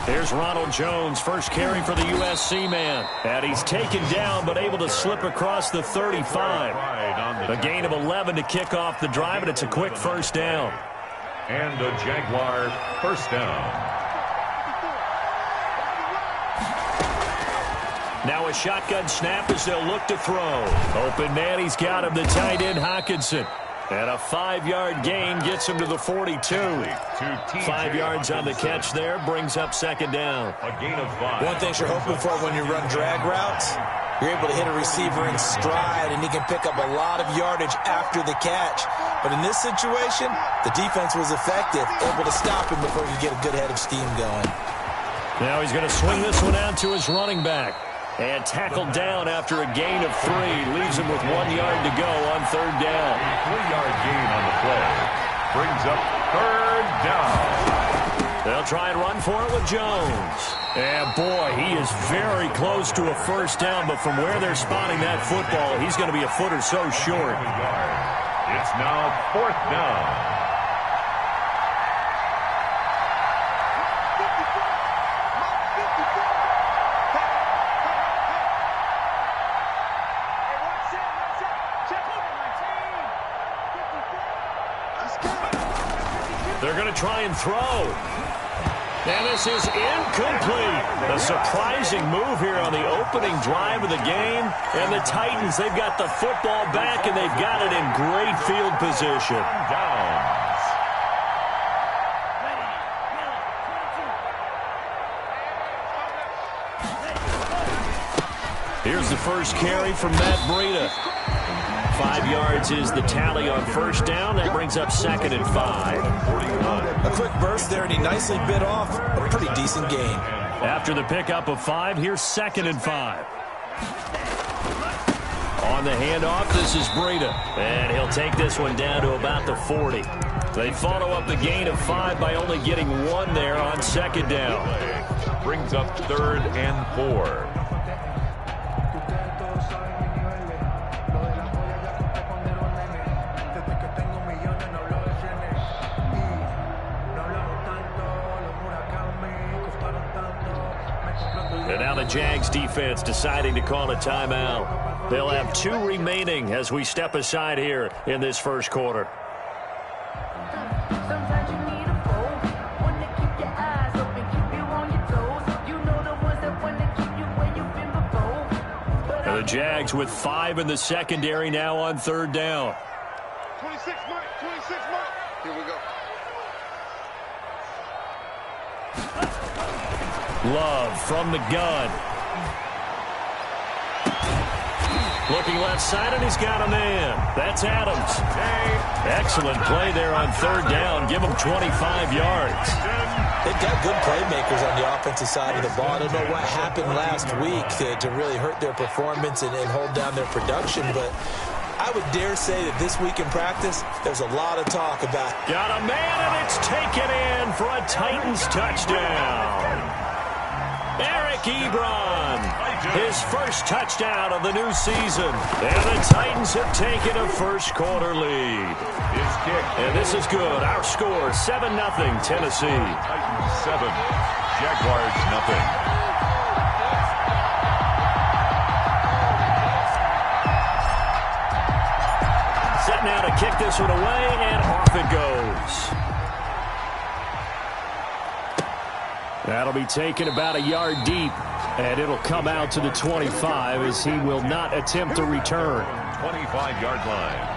Here's Ronald Jones, first carry for the USC man. And he's taken down, but able to slip across the 35. A gain of 11 to kick off the drive, and it's a quick first down. And a Jaguar first down. Now a shotgun snap as they'll look to throw. Open man, he's got him, the tight end Hockenson. And a 5-yard gain gets him to the 42. 5 yards on the catch there, brings up second down. A gain of 5. One thing you're hoping for when you run drag routes, you're able to hit a receiver in stride, and he can pick up a lot of yardage after the catch. But in this situation, the defense was effective, able to stop him before he could get a good head of steam going. Now he's going to swing this one out to his running back. And tackled down after a gain of 3. Leaves him with 1 yard to go on third down. A 3-yard gain on the play. Brings up third down. They'll try and run for it with Jones. And boy, he is very close to a first down, but from where they're spotting that football, he's going to be a foot or so short. It's now fourth down. They're going to try and throw. And this is incomplete. A surprising move here on the opening drive of the game. And the Titans, they've got the football back, and they've got it in great field position. Here's the first carry from Matt Breida. 5 yards is the tally on first down. That brings up second and 5. A quick burst there, and he nicely bit off a pretty decent gain. After the pickup of 5, here's second and 5. On the handoff, this is Breida. And he'll take this one down to about the 40. They follow up the gain of 5 by only getting 1 there on second down. Brings up third and 4. And now the Jags defense deciding to call a timeout. They'll have 2 remaining as we step aside here in this first quarter. And the Jags with 5 in the secondary now on third down. 26 Mike, 26 Mike. Here we go. Love from the gun. Looking left side, and he's got a man. That's Adams. Excellent play there on third down. Give him 25 yards. They've got good playmakers on the offensive side of the ball. I don't know what happened last week to really hurt their performance and hold down their production, but I would dare say that this week in practice, there's a lot of talk about. Got a man, and it's taken in for a Titans touchdown. Eric Ebron, his first touchdown of the new season. And the Titans have taken a first quarter lead. His kick. And this is good. Our score, 7-0 Tennessee. Titans 7, Jaguars 0. Set now to kick this one away, and off it goes. That'll be taken about a yard deep, and it'll come out to the 25 as he will not attempt to return. 25-yard line.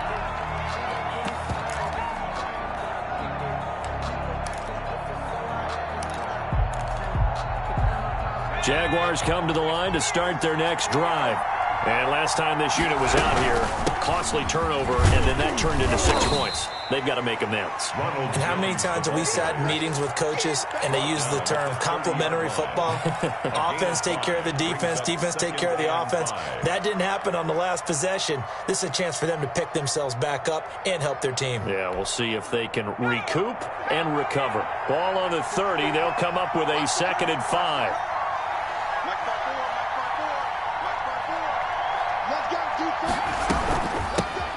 Jaguars come to the line to start their next drive. And last time this unit was out here, costly turnover, and then that turned into 6 points. They've got to make amends. And how many times have we sat in meetings with coaches and they use the term complementary football? Offense take care of the defense, defense take care of the offense. That didn't happen on the last possession. This is a chance for them to pick themselves back up and help their team. Yeah, we'll see if they can recoup and recover. Ball on the 30. They'll come up with a 2nd and 5.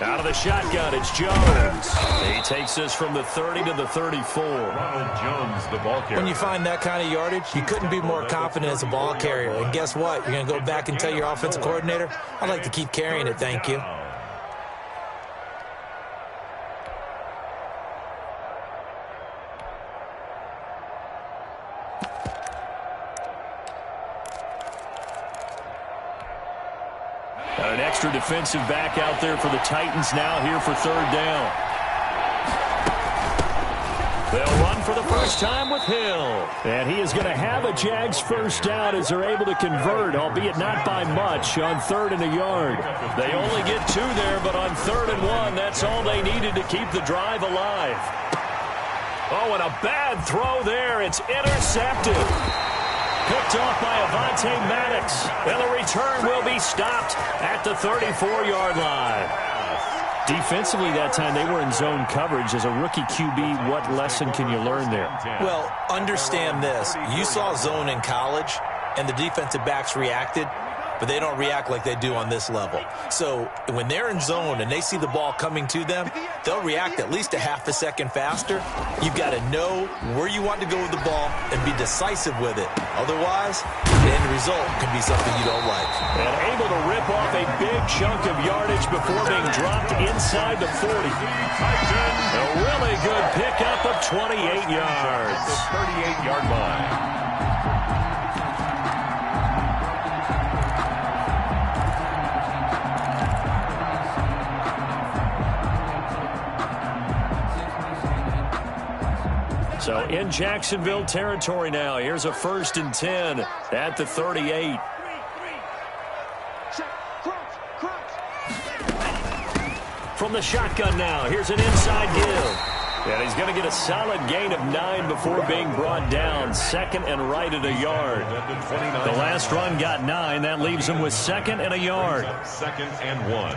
Out of the shotgun, it's Jones. He takes this from the 30 to the 34. Ronald Jones, the ball carrier. When you find that kind of yardage, you couldn't be more confident as a ball carrier. And guess what? You're going to go back and tell your offensive coordinator, I'd like to keep carrying it, thank you. An extra defensive back out there for the Titans now here for third down. They'll run for the first time with Hill. And he is going to have a Jags first down as they're able to convert, albeit not by much, on 3rd and a yard. They only get 2 there, but on 3rd and 1, that's all they needed to keep the drive alive. Oh, and a bad throw there. It's intercepted. Picked off by Avonte Maddox. And the return will be stopped at the 34-yard line. Defensively that time, they were in zone coverage. As a rookie QB, what lesson can you learn there? Well, understand this. You saw zone in college, and the defensive backs reacted, but they don't react like they do on this level. So when they're in zone and they see the ball coming to them, they'll react at least a half a second faster. You've got to know where you want to go with the ball and be decisive with it. Otherwise, the end result can be something you don't like. And able to rip off a big chunk of yardage before being dropped inside the 40. A really good pickup of 28 yards. The 38-yard line. So in Jacksonville territory now. Here's a 1st and 10 at the 38. From the shotgun now, here's an inside give. And he's going to get a solid gain of 9 before being brought down. 2nd and right at a yard. The last run got 9. That leaves him with 2nd and a yard. 2nd and 1.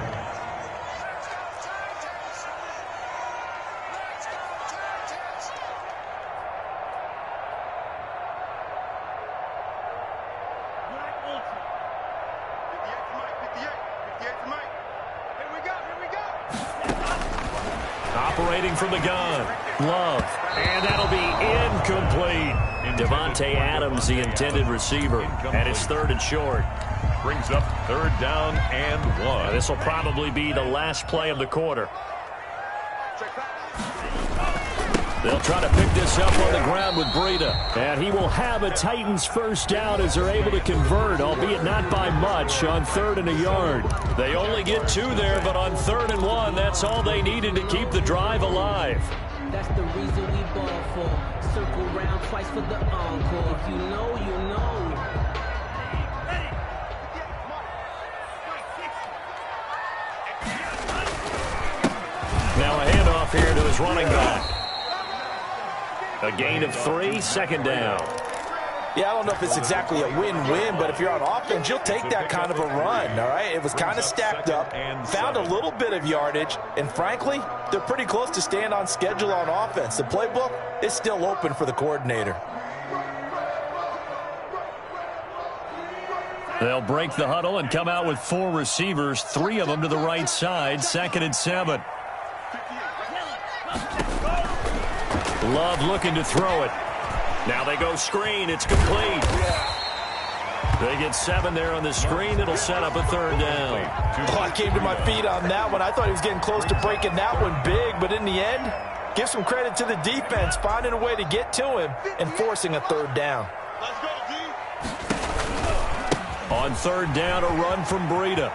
Operating from the gun. Love. And that'll be incomplete. Devontae Adams, the intended receiver. And it's 3rd and short. Brings up 3rd down and 1. This will probably be the last play of the quarter. They'll try to pick this up on the ground with Breida. And he will have a Titans first down as they're able to convert, albeit not by much, on 3rd and a yard. They only get 2 there, but on 3rd and 1, that's all they needed to keep the drive alive. That's the reason we ball for. Circle round twice for the encore. If you know, you know. Now a handoff here to his running back. A gain of 3, 2nd down. Yeah, I don't know if it's exactly a win-win, but if you're on offense, you'll take that kind of a run, all right? It was kind of stacked up, found a little bit of yardage, and frankly, they're pretty close to staying on schedule on offense. The playbook is still open for the coordinator. They'll break the huddle and come out with 4 receivers, 3 of them to the right side, 2nd and 7. Love looking to throw it. Now they go screen. It's complete. They get 7 there on the screen. It'll set up a 3rd down. Oh, I came to my feet on that one. I thought he was getting close to breaking that one big, but in the end, give some credit to the defense, finding a way to get to him and forcing a 3rd down. Let's go, D. On 3rd down, a run from Breida.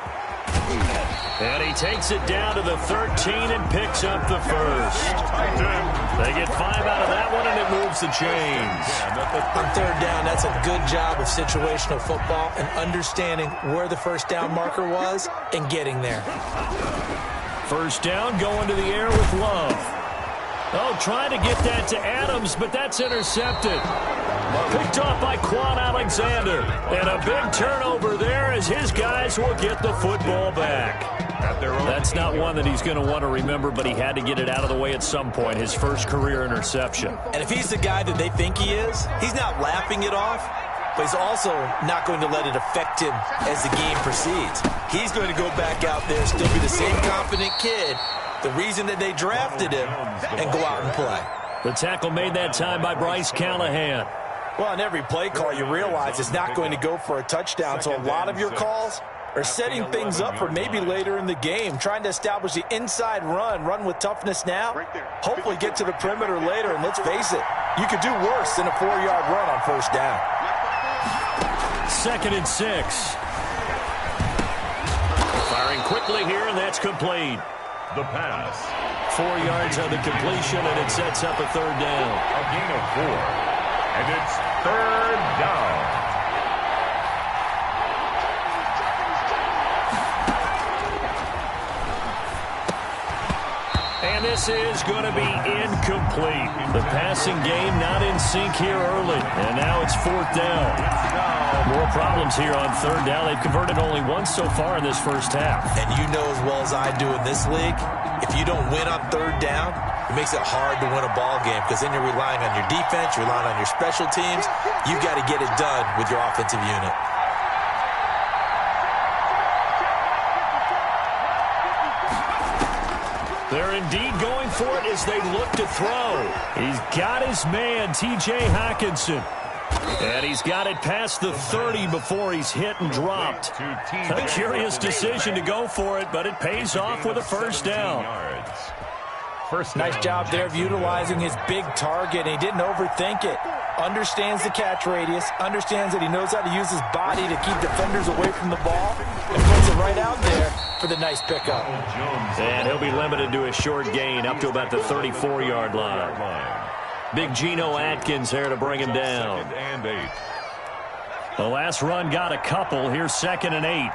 And he takes it down to the 13 and picks up the first. They get 5 out of that one, and it moves the chains. On 3rd down, that's a good job of situational football and understanding where the first down marker was and getting there. First down, going to the air with Love. Oh, trying to get that to Adams, but that's intercepted. Picked off by Quan Alexander. And a big turnover there as his guys will get the football back. That's not one that he's going to want to remember, but he had to get it out of the way at some point, his first career interception. And if he's the guy that they think he is, he's not laughing it off, but he's also not going to let it affect him as the game proceeds. He's going to go back out there, still be the same confident kid, the reason that they drafted him, and go out and play. The tackle made that time by Bryce Callahan. Well, on every play call, you realize it's not going to go for a touchdown, so a lot of your calls are setting things up for maybe later in the game, trying to establish the inside run with toughness now, hopefully get to the perimeter later, and let's face it, you could do worse than a 4-yard run on first down. 2nd and 6. Firing quickly here, and that's complete. The pass. 4 yards on the completion, and it sets up a 3rd down. A gain of 4. And it's 3rd down. And this is going to be incomplete. The passing game not in sync here early. And now it's 4th down. More problems here on 3rd down. They've converted only once so far in this first half. And you know as well as I do in this league, if you don't win on 3rd down, it makes it hard to win a ball game because then you're relying on your defense, you're relying on your special teams. You got to get it done with your offensive unit. They're indeed going for it as they look to throw. He's got his man, T.J. Hockenson. And he's got it past the 30 before he's hit and dropped. A curious decision to go for it, but it pays off with a 1st down. Nice job there of utilizing his big target. He didn't overthink it. Understands the catch radius. Understands that he knows how to use his body to keep defenders away from the ball. And puts it right out there for the nice pickup. And he'll be limited to a short gain up to about the 34-yard line. Big Geno Atkins there to bring him down. 2nd and 8. The last run got a couple. Here's 2nd and 8.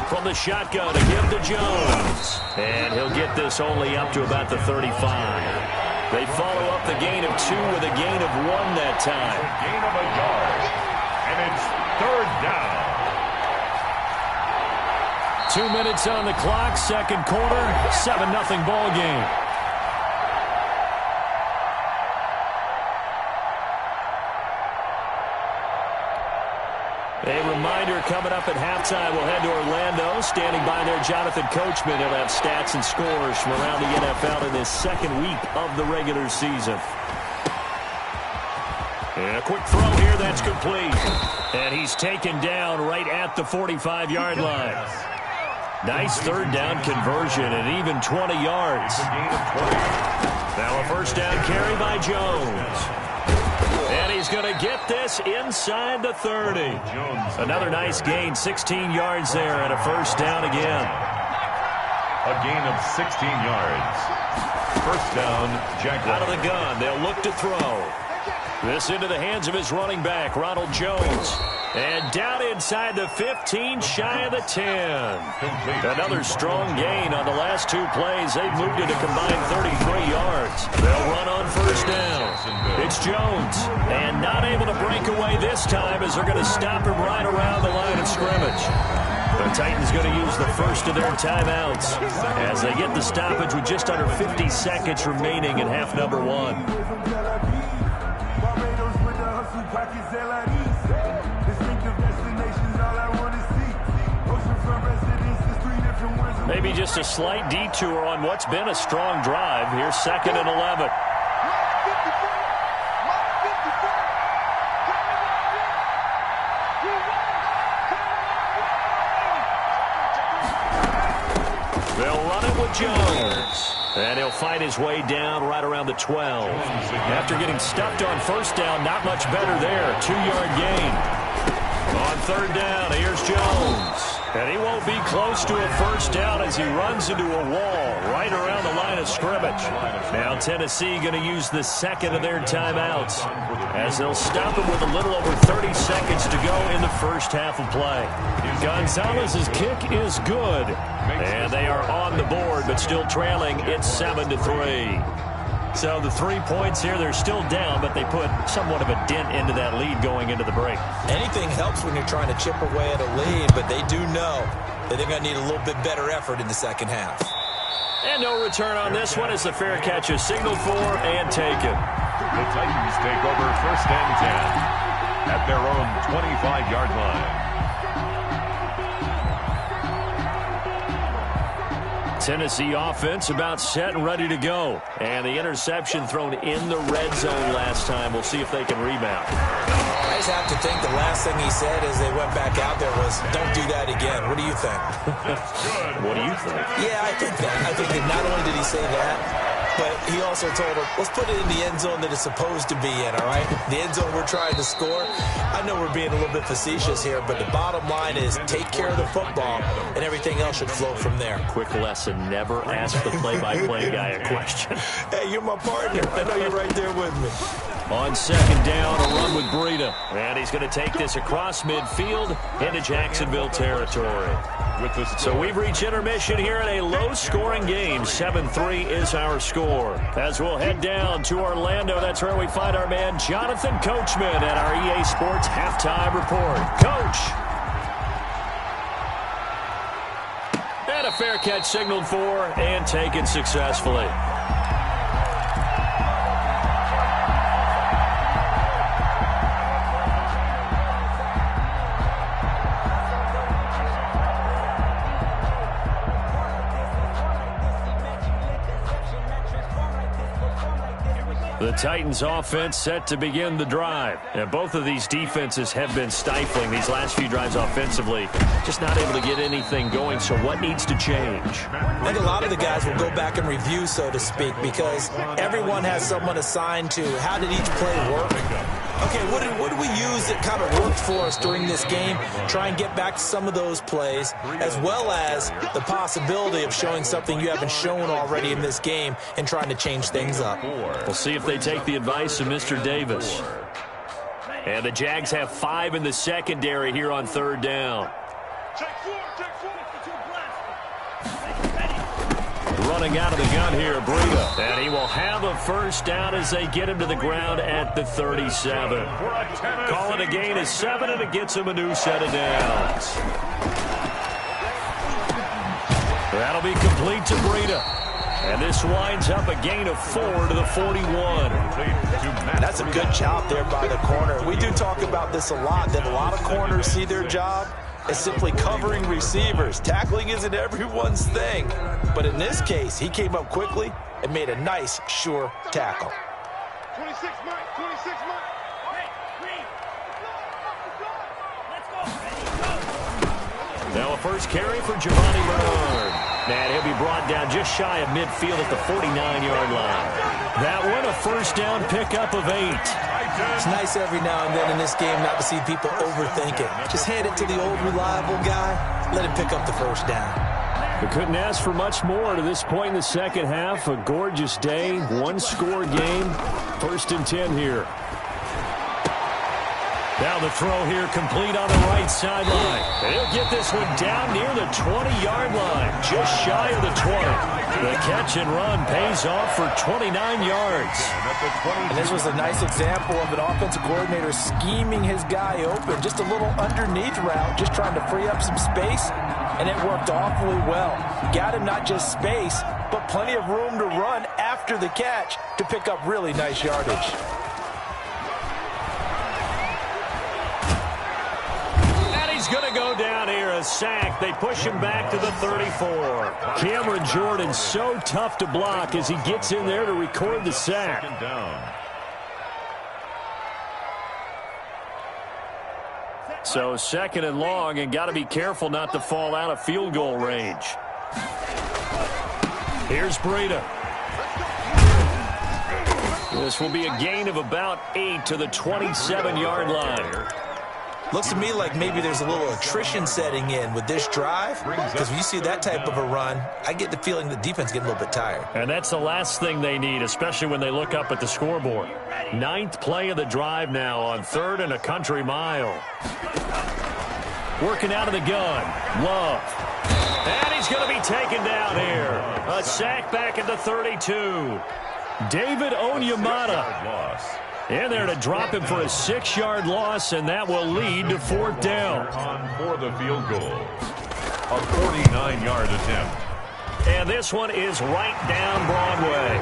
From the shotgun to give to Jones. And he'll get this only up to about the 35. They follow up the gain of 2 with a gain of 1 that time. Gain of a yard. And it's 3rd down. 2 minutes on the clock, 2nd quarter, 7-0 ball game. A reminder coming up at halftime, we'll head to Orlando. Standing by there, Jonathan Coachman. He'll have stats and scores from around the NFL in this 2nd week of the regular season. And a quick throw here, that's complete. And he's taken down right at the 45-yard line. Nice 3rd down conversion and even 20 yards. Now a 1st down carry by Jones. And he's going to get this inside the 30. Another nice gain, 16 yards there, and a 1st down again. A gain of 16 yards. 1st down, Jaguars. Out of the gun, they'll look to throw. This into the hands of his running back, Ronald Jones. And down inside the 15, shy of the 10. Another strong gain on the last 2 plays. They've moved it a combined 33 yards. They'll run on 1st down. It's Jones. And not able to break away this time as they're going to stop him right around the line of scrimmage. The Titans going to use the first of their timeouts as they get the stoppage with just under 50 seconds remaining in half number 1. Maybe just a slight detour on what's been a strong drive. Here's 2nd and 11. They'll run it with Jones. And he'll fight his way down right around the 12. After getting stuffed on 1st down, not much better there. 2-yard gain. On 3rd down, here's Jones. And he won't be close to a 1st down as he runs into a wall right around the line of scrimmage. Now Tennessee going to use the 2nd of their timeouts as they'll stop him with a little over 30 seconds to go in the first half of play. Gonzalez's kick is good. And they are on the board, but still trailing. It's 7-3. So the 3 points here, they're still down, but they put somewhat of a dent into that lead going into the break. Anything helps when you're trying to chip away at a lead, but they do know that they're going to need a little bit better effort in the second half. And no return on this one as the fair catch is signaled for and taken. The Titans take over 1st and 10 at their own 25-yard line. Tennessee offense about set and ready to go. And the interception thrown in the red zone last time. We'll see if they can rebound. I just have to think the last thing he said as they went back out there was, don't do that again. What do you think? What do you think? Yeah, I think that. I think that not only did he say that, but he also told him, let's put it in the end zone that it's supposed to be in, all right? The end zone we're trying to score. I know we're being a little bit facetious here, but the bottom line is take care of the football, and everything else should flow from there. Quick lesson, never ask the play-by-play guy a question. Hey, you're my partner. I know you're right there with me. On second down, a run with Breida. And he's going to take this across midfield into Jacksonville territory. So we've reached intermission here in a low-scoring game. 7-3 is our score. As we'll head down to Orlando, that's where we find our man Jonathan Coachman at our EA Sports Halftime Report. Coach! And a fair catch signaled for and taken successfully. The Titans offense set to begin the drive. And both of these defenses have been stifling these last few drives offensively. Just not able to get anything going, so what needs to change? I think a lot of the guys will go back and review, so to speak, because everyone has someone assigned to how did each play work. Okay, what did we use that kind of worked for us during this game? Try and get back to some of those plays, as well as the possibility of showing something you haven't shown already in this game and trying to change things up. We'll see if they take the advice of Mr. Davis. And the Jags have 5 in the secondary here on third down. Running out of the gun here, Breida. And he will have a first down as they get him to the ground at the 37. Call it a gain of 7, and it gets him a new set of downs. That'll be complete to Breida. And this winds up a gain of 4 to the 41. That's a good job there by the corner. We do talk about this a lot, that a lot of corners see their job as simply covering receivers. Tackling isn't everyone's thing. But in this case, he came up quickly and made a nice, sure tackle. 26 Mike, 26 Mike. Now a first carry for Giovanni Bernard. And he'll be brought down just shy of midfield at the 49-yard line. That one, a first down pickup of 8. It's nice every now and then in this game not to see people overthink it. Just hand it to the old reliable guy. Let him pick up the first down. We couldn't ask for much more to this point in the second half. A gorgeous day, one-score game. 1st and 10 here. Now the throw here complete on the right sideline. He'll get this one down near the 20-yard line, just shy of the 20. The catch and run pays off for 29 yards. And this was a nice example of an offensive coordinator scheming his guy open. Just a little underneath route, just trying to free up some space, and it worked awfully well. Got him not just space, but plenty of room to run after the catch to pick up really nice yardage. He's going to go down here, a sack. They push him back to the 34. Cameron Jordan so tough to block as he gets in there to record the sack. So 2nd and long, and got to be careful not to fall out of field goal range. Here's Breida. This will be a gain of about 8 to the 27-yard line. Looks to me like maybe there's a little attrition setting in with this drive, because when you see that type of a run, I get the feeling the defense getting a little bit tired. And that's the last thing they need, especially when they look up at the scoreboard. 9th play of the drive now on 3rd and a country mile. Working out of the gun. Love. And he's going to be taken down here. A sack back at the 32. David Onyemata in there to drop him for a 6-yard loss, and that will lead to 4th down. For the field goal. A 49-yard attempt. And this one is right down Broadway.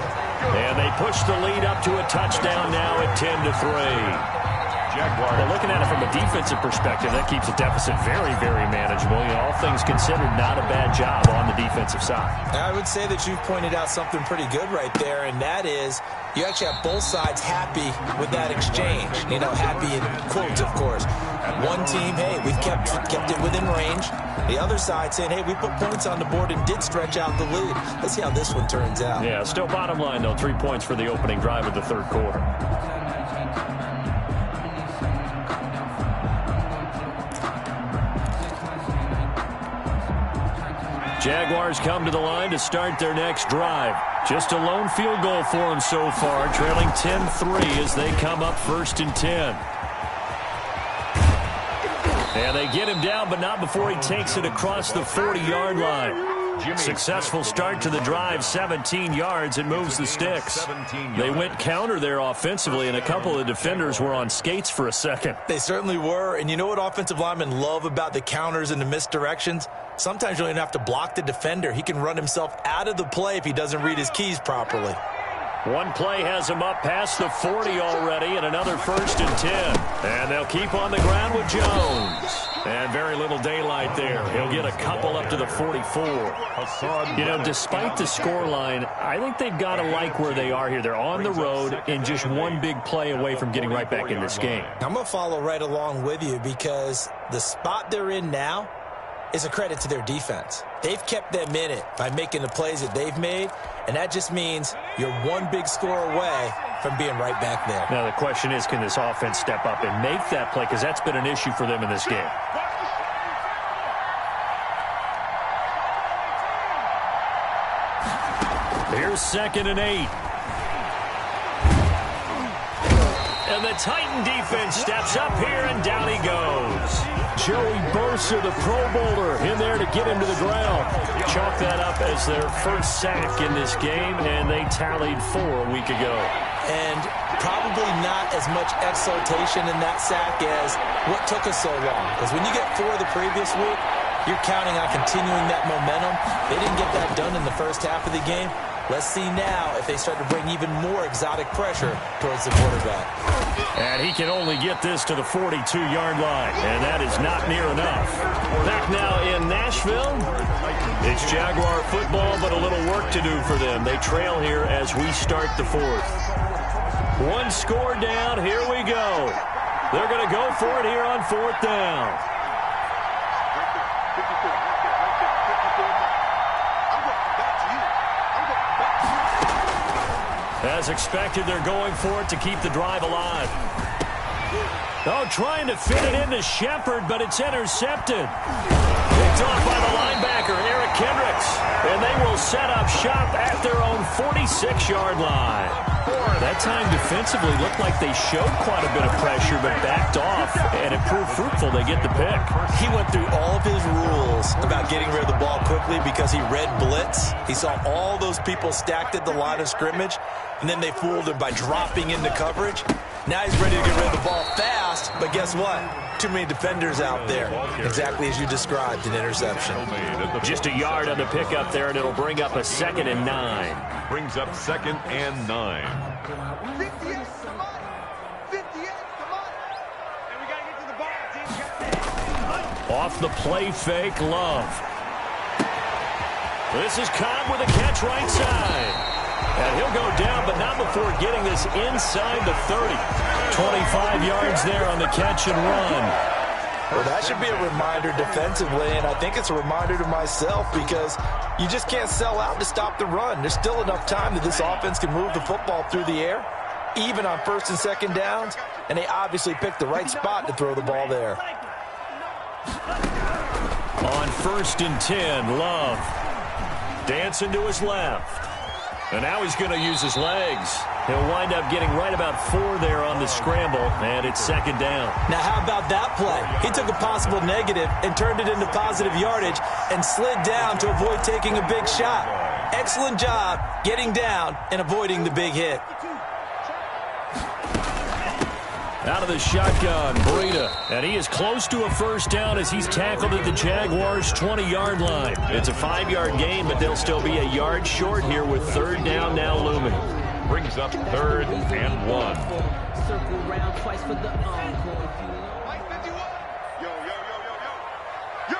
And they push the lead up to a touchdown now at 10-3. Jaguars. Well, looking at it from a defensive perspective, that keeps the deficit very, very manageable. You know, all things considered, not a bad job on the defensive side. I would say that you've pointed out something pretty good right there, and that is you actually have both sides happy with that exchange. You know, happy in quotes, of course. One team, hey, we've kept it within range. The other side saying, hey, we put points on the board and did stretch out the lead. Let's see how this one turns out. Yeah, still bottom line, though, 3 points for the opening drive of the third quarter. Jaguars come to the line to start their next drive. Just a lone field goal for them so far, trailing 10-3 as they come up 1st and 10. And they get him down, but not before he takes it across the 40-yard line. Successful start to the drive, 17 yards, and moves the sticks. They went counter there offensively, and a couple of defenders were on skates for a second. They certainly were, and you know what offensive linemen love about the counters and the misdirections? Sometimes you don't even have to block the defender. He can run himself out of the play if he doesn't read his keys properly. One play has him up past the 40 already, and another 1st and 10. And they'll keep on the ground with Jones. And very little daylight there. He'll get a couple up to the 44. You know, despite the scoreline, I think they've got to like where they are here. They're on the road and just one big play away from getting right back in this game. I'm going to follow right along with you because the spot they're in now is a credit to their defense. They've kept them in it by making the plays that they've made, and that just means you're one big score away from being right back there. Now the question is, can this offense step up and make that play? Because that's been an issue for them in this game. Here's 2nd and 8. And the Titan defense steps up here, and down he goes. Joey Bosa, the Pro Bowler, in there to get him to the ground. Chalk that up as their first sack in this game, and they tallied 4 a week ago. And probably not as much exultation in that sack as what took us so long. Because when you get 4 the previous week, you're counting on continuing that momentum. They didn't get that done in the first half of the game. Let's see now if they start to bring even more exotic pressure towards the quarterback. And he can only get this to the 42-yard line, and that is not near enough. Back now in Nashville, it's Jaguar football, but a little work to do for them. They trail here as we start the 4th. 1 score down, here we go. They're going to go for it here on 4th down. As expected, they're going for it to keep the drive alive. Oh, trying to fit it into Shepard, but it's intercepted. Picked off by the linebacker, Eric Kendricks. And they will set up shop at their own 46-yard line. That time defensively looked like they showed quite a bit of pressure, but backed off, and it proved fruitful. They get the pick. He went through all of his rules about getting rid of the ball quickly because he read blitz. He saw all those people stacked at the line of scrimmage, and then they fooled him by dropping into coverage. Now he's ready to get rid of the ball fast, but guess what? Too many defenders out there. Exactly as you described, an interception. Just a yard on the pickup there, and it'll bring up a 2nd and 9. Brings up 2nd and 9. 58, come on. 58, come on. And we got to get to the ball, team. Off the play fake, Love. This is Cobb with a catch right side. And he'll go down, but not before getting this inside the 30. 25 yards there on the catch and run. Well, that should be a reminder defensively, and I think it's a reminder to myself because you just can't sell out to stop the run. There's still enough time that this offense can move the football through the air, even on 1st and 2nd downs, and they obviously picked the right spot to throw the ball there. On 1st and 10, Love dancing to his left. And now he's going to use his legs. He'll wind up getting right about 4 there on the scramble, and it's 2nd down. Now, how about that play? He took a possible negative and turned it into positive yardage and slid down to avoid taking a big shot. Excellent job getting down and avoiding the big hit. Out of the shotgun, Breida. And he is close to a 1st down as he's tackled at the Jaguars' 20-yard line. It's a 5-yard gain, but they'll still be a yard short here with 3rd down now looming. Brings up 3rd and 1. Circle round twice for the encore. Mike 51. Yo, yo, yo, yo, yo. Yo.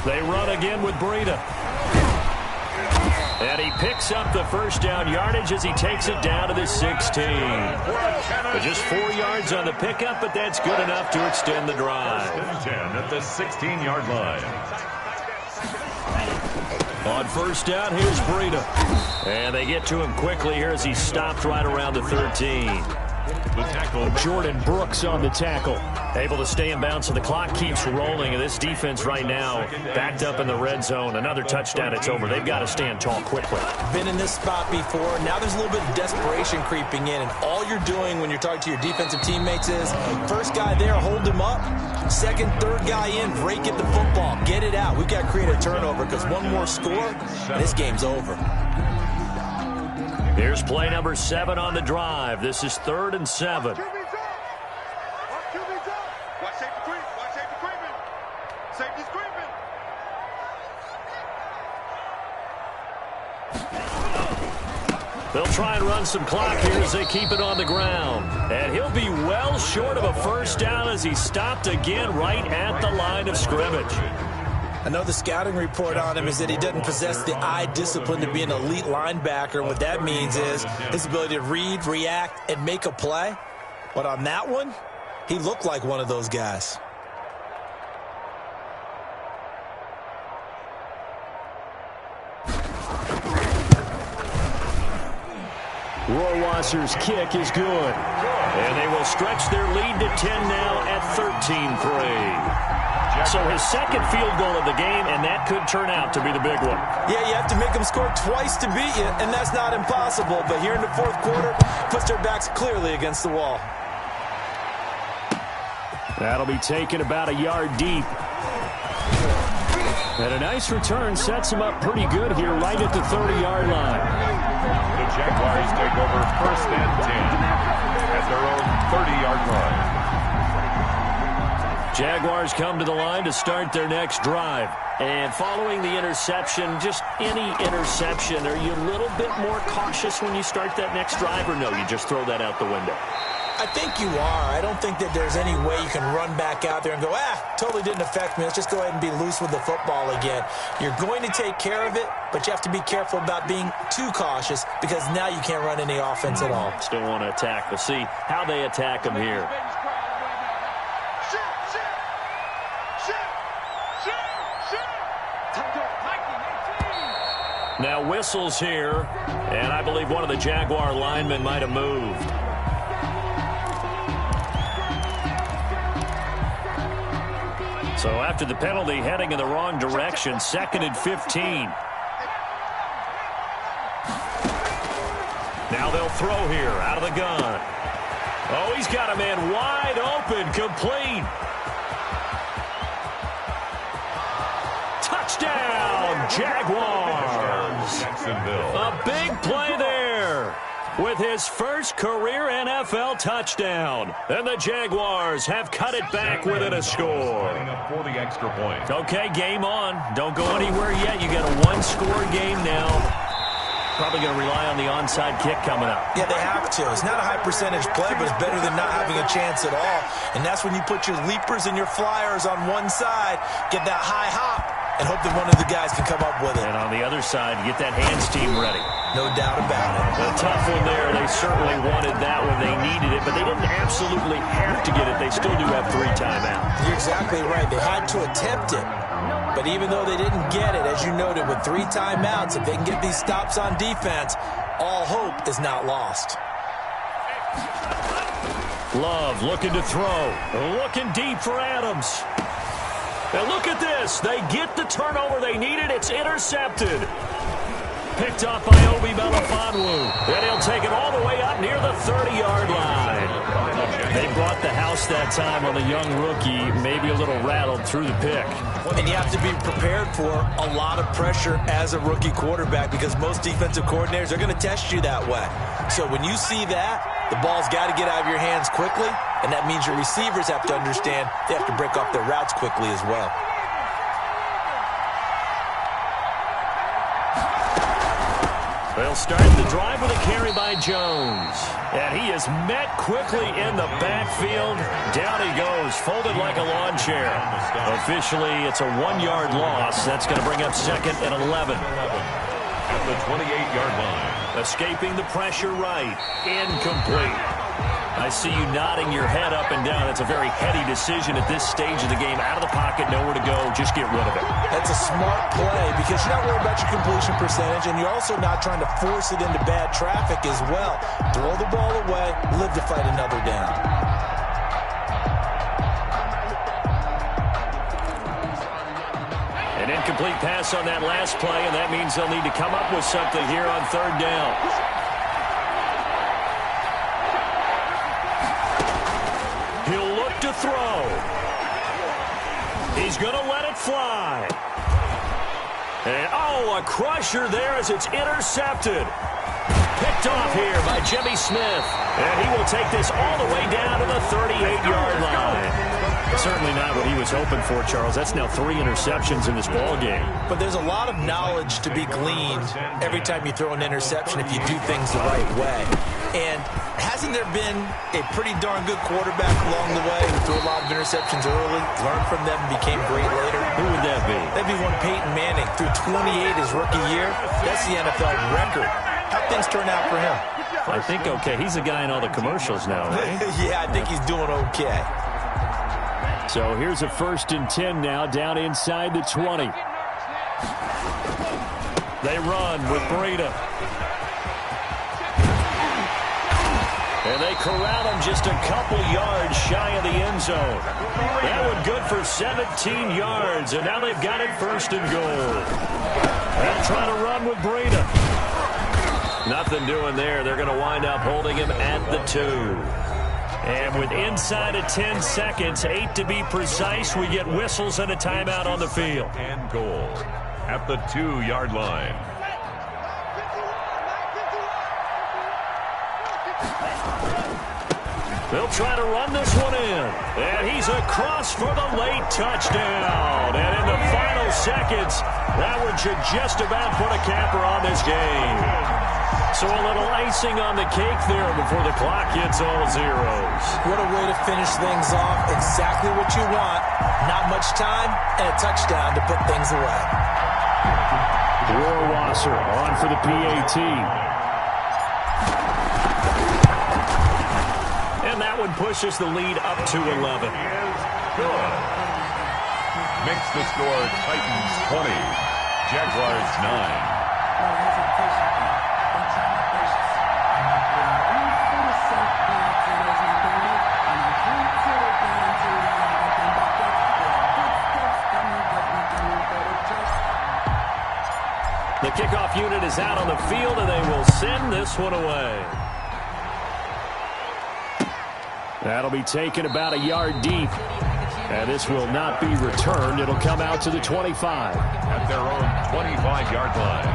They run again with Breida. And he picks up the first down yardage as he takes it down to the 16. But just 4 yards on the pickup, but that's good enough to extend the drive. 10 at the 16-yard line. On first down, here's Breida. And they get to him quickly here as he's stopped right around the 13. The tackle, Jordan Brooks on the tackle. Able to stay in bounds, so the clock keeps rolling. And this defense right now backed up in the red zone. Another touchdown, it's over. They've got to stand tall quickly. Been in this spot before. Now there's a little bit of desperation creeping in. And all you're doing when you're talking to your defensive teammates is, first guy there, hold him up. Second, third guy in, break at the football. Get it out. We've got to create a turnover because one more score, and this game's over. Here's play number 7 on the drive. This is 3rd and 7. QB's up. QB's up. Watch safety creep. Watch safety creeping. Safety's creeping. They'll try and run some clock here as they keep it on the ground. And he'll be well short of a first down as he's stopped again right at the line of scrimmage. I know the scouting report on him is that he doesn't possess the eye discipline to be an elite linebacker. And what that means is his ability to read, react, and make a play. But on that one, he looked like one of those guys. Rohrwasser's kick is good. And they will stretch their lead to 10 now at 13-3. So his second field goal of the game, and that could turn out to be the big one. Yeah, you have to make them score twice to beat you, and that's not impossible. But here in the fourth quarter, puts their backs clearly against the wall. That'll be taken about a yard deep. And a nice return sets him up pretty good here right at the 30-yard line. The Jaguars take over 1st and 10 at their own 30-yard line. Jaguars come to the line to start their next drive. And following the interception, just any interception, are you a little bit more cautious when you start that next drive, or no, you just throw that out the window? I think you are. I don't think that there's any way you can run back out there and go, totally didn't affect me. Let's just go ahead and be loose with the football again. You're going to take care of it, but you have to be careful about being too cautious because now you can't run any offense at all. Still want to attack. We'll see how they attack them here. Now whistles here, and I believe one of the Jaguar linemen might have moved. So after the penalty, heading in the wrong direction, 2nd and 15. Now they'll throw here out of the gun. Oh, he's got a man wide open, complete. Touchdown, Jaguars. A big play there with his first career NFL touchdown. And the Jaguars have cut it back within a score. For the extra point. Okay, game on. Don't go anywhere yet. You got a one-score game now. Probably going to rely on the onside kick coming up. Yeah, they have to. It's not a high-percentage play, but it's better than not having a chance at all. And that's when you put your leapers and your flyers on one side, get that high hop, and hope that one of the guys can come up with it. And on the other side, get that hands team ready. No doubt about it. A tough one there. They certainly wanted that when they needed it, but they didn't absolutely have to get it. They still do have 3 timeouts. You're exactly right. They had to attempt it. But even though they didn't get it, as you noted, with 3 timeouts, if they can get these stops on defense, all hope is not lost. Love looking to throw. Looking deep for Adams. And look at this. They get the turnover they needed. It's intercepted. Picked up by Obi Melifonwu. And he'll take it all the way up near the 30-yard line. They brought the house that time on the young rookie, maybe a little rattled through the pick. And you have to be prepared for a lot of pressure as a rookie quarterback because most defensive coordinators are going to test you that way. So when you see that, the ball's got to get out of your hands quickly, and that means your receivers have to understand they have to break off their routes quickly as well. They'll start the drive with a carry by Jones. And he is met quickly in the backfield. Down he goes, folded like a lawn chair. Officially, it's a 1-yard loss. That's going to bring up 2nd and 11. At the 28-yard line. Escaping the pressure right. Incomplete. I see you nodding your head up and down. That's a very heady decision at this stage of the game. Out of the pocket, nowhere to go. Just get rid of it. That's a smart play because you're not worried about your completion percentage, and you're also not trying to force it into bad traffic as well. Throw the ball away, live to fight another down. An incomplete pass on that last play, and that means they'll need to come up with something here on 3rd down. He'll look to throw. He's going to let it fly. And, oh, a crusher there as it's intercepted. Picked off here by Jimmy Smith. And he will take this all the way down to the 38-yard line. Certainly not what he was hoping for, Charles. That's now 3 interceptions in this ball game. But there's a lot of knowledge to be gleaned every time you throw an interception if you do things the right way. And hasn't there been a pretty darn good quarterback along the way who threw a lot of interceptions early, learned from them, and became great later? Who would that be? That'd be one Peyton Manning. Threw 28 his rookie year. That's the NFL record. How'd things turn out for him? I think okay. He's the guy in all the commercials now, right? Yeah, I think he's doing okay. So here's a 1st and 10 now, down inside the 20. They run with Breida. And they corral him just a couple yards shy of the end zone. That one good for 17 yards, and now they've got it 1st and goal. They'll try to run with Breida. Nothing doing there. They're going to wind up holding him at the 2. And with inside of 10 seconds, 8 to be precise, we get whistles and a timeout on the field. And goal at the 2-yard line. They'll try to run this one in. And he's across for the late touchdown. And in the final seconds, that one should just about put a capper on this game. So a little icing on the cake there before the clock hits all zeros. What a way to finish things off. Exactly what you want. Not much time and a touchdown to put things away. Rohrwasser on for the PAT. And that one pushes the lead up to 11. Good. Makes the score Titans 20, Jaguars 9. The kickoff unit is out on the field, and they will send this one away. That'll be taken about a yard deep. And this will not be returned. It'll come out to the 25. At their own 25-yard line.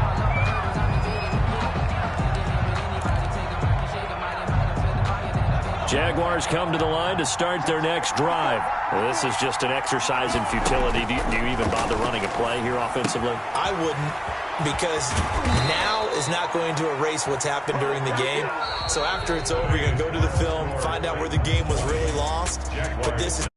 Jaguars come to the line to start their next drive. Well, this is just an exercise in futility. Do you even bother running a play here offensively? I wouldn't, because now is not going to erase what's happened during the game. So after it's over, you're going to go to the film, find out where the game was really lost. But this is